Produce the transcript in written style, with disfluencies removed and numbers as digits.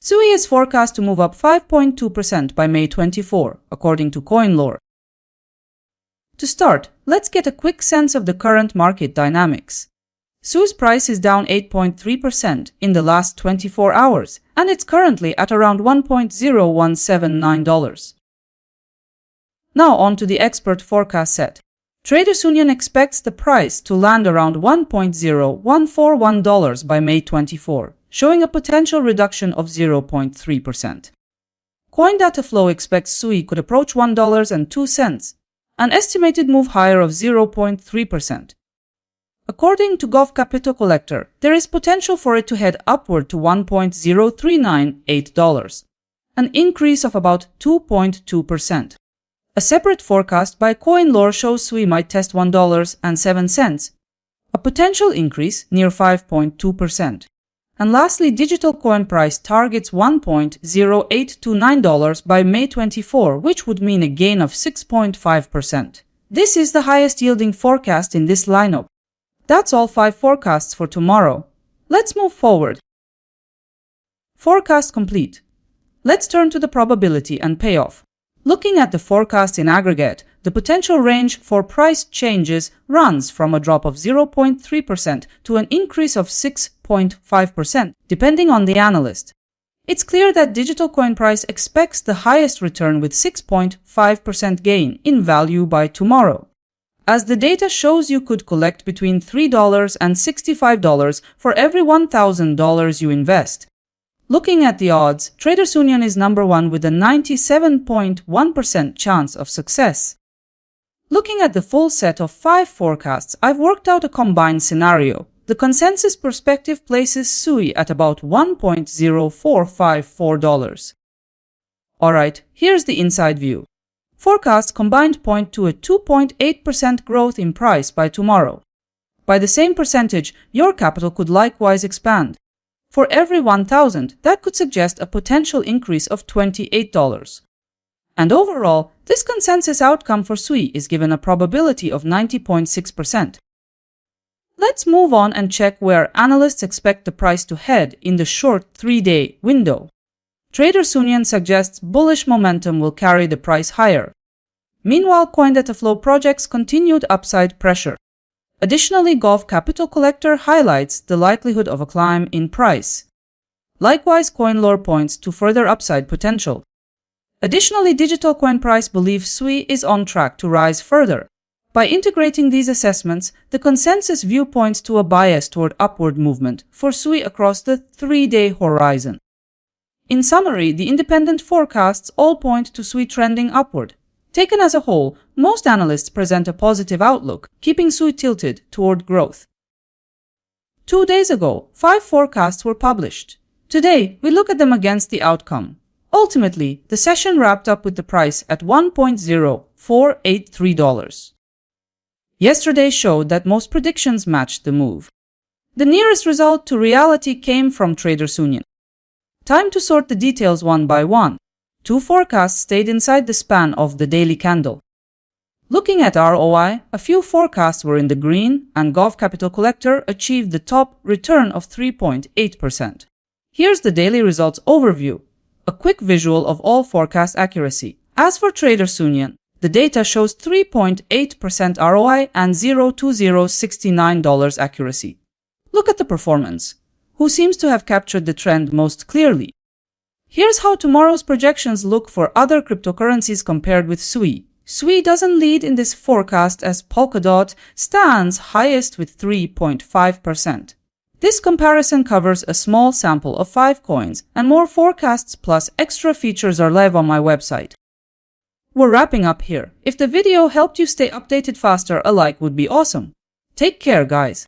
SUI is forecast to move up 5.2% by May 24, according to CoinLore. To start, let's get a quick sense of the current market dynamics. SUI's price is down 8.3% in the last 24 hours, and it's currently at around $1.0179. Now on to the expert forecast set. Traders Union expects the price to land around $1.0141 by May 24, showing a potential reduction of 0.3%. CoinDataFlow expects SUI could approach $1.02, an estimated move higher of 0.3%. According to Gov Capital Collector, there is potential for it to head upward to $1.0398, an increase of about 2.2%. A separate forecast by CoinLore shows SUI might test $1.07, a potential increase near 5.2%. And lastly, digital coin price targets $1.0829 by May 24, which would mean a gain of 6.5%. This is the highest yielding forecast in this lineup. That's all 5 forecasts for tomorrow. Let's move forward. Forecast complete. Let's turn to the probability and payoff. Looking at the forecast in aggregate, the potential range for price changes runs from a drop of 0.3% to an increase of 6.5%, depending on the analyst. It's clear that digital coin price expects the highest return with 6.5% gain in value by tomorrow. As the data shows, you could collect between $3 and $65 for every $1,000 you invest. Looking at the odds, Traders Union is number 1 with a 97.1% chance of success. Looking at the full set of 5 forecasts, I've worked out a combined scenario. The consensus perspective places SUI at about $1.0454. Alright, here's the inside view. Forecasts combined point to a 2.8% growth in price by tomorrow. By the same percentage, your capital could likewise expand. For every 1,000, that could suggest a potential increase of $28. And overall, this consensus outcome for SUI is given a probability of 90.6%. Let's move on and check where analysts expect the price to head in the short 3-day window. Traders Union suggests bullish momentum will carry the price higher. Meanwhile, CoinDataFlow projects continued upside pressure. Additionally, Gov Capital Collector highlights the likelihood of a climb in price. Likewise, CoinLore points to further upside potential. Additionally, digital coin price believes SUI is on track to rise further. By integrating these assessments, the consensus view points to a bias toward upward movement for SUI across the 3-day horizon. In summary, the independent forecasts all point to SUI trending upward. Taken as a whole, most analysts present a positive outlook, keeping SUI tilted toward growth. 2 days ago, 5 forecasts were published. Today, we look at them against the outcome. Ultimately, the session wrapped up with the price at $1.0483. Yesterday showed that most predictions matched the move. The nearest result to reality came from Traders Union. Time to sort the details one by one. 2 forecasts stayed inside the span of the daily candle. Looking at ROI, a few forecasts were in the green, and Gov Capital Collector achieved the top return of 3.8%. Here's the daily results overview, a quick visual of all forecast accuracy. As for Traders Union, the data shows 3.8% ROI and $0.2069 accuracy. Look at the performance. Who seems to have captured the trend most clearly? Here's how tomorrow's projections look for other cryptocurrencies compared with SUI. SUI doesn't lead in this forecast as Polkadot stands highest with 3.5%. This comparison covers a small sample of 5 coins, and more forecasts plus extra features are live on my website. We're wrapping up here. If the video helped you stay updated faster, a like would be awesome. Take care, guys.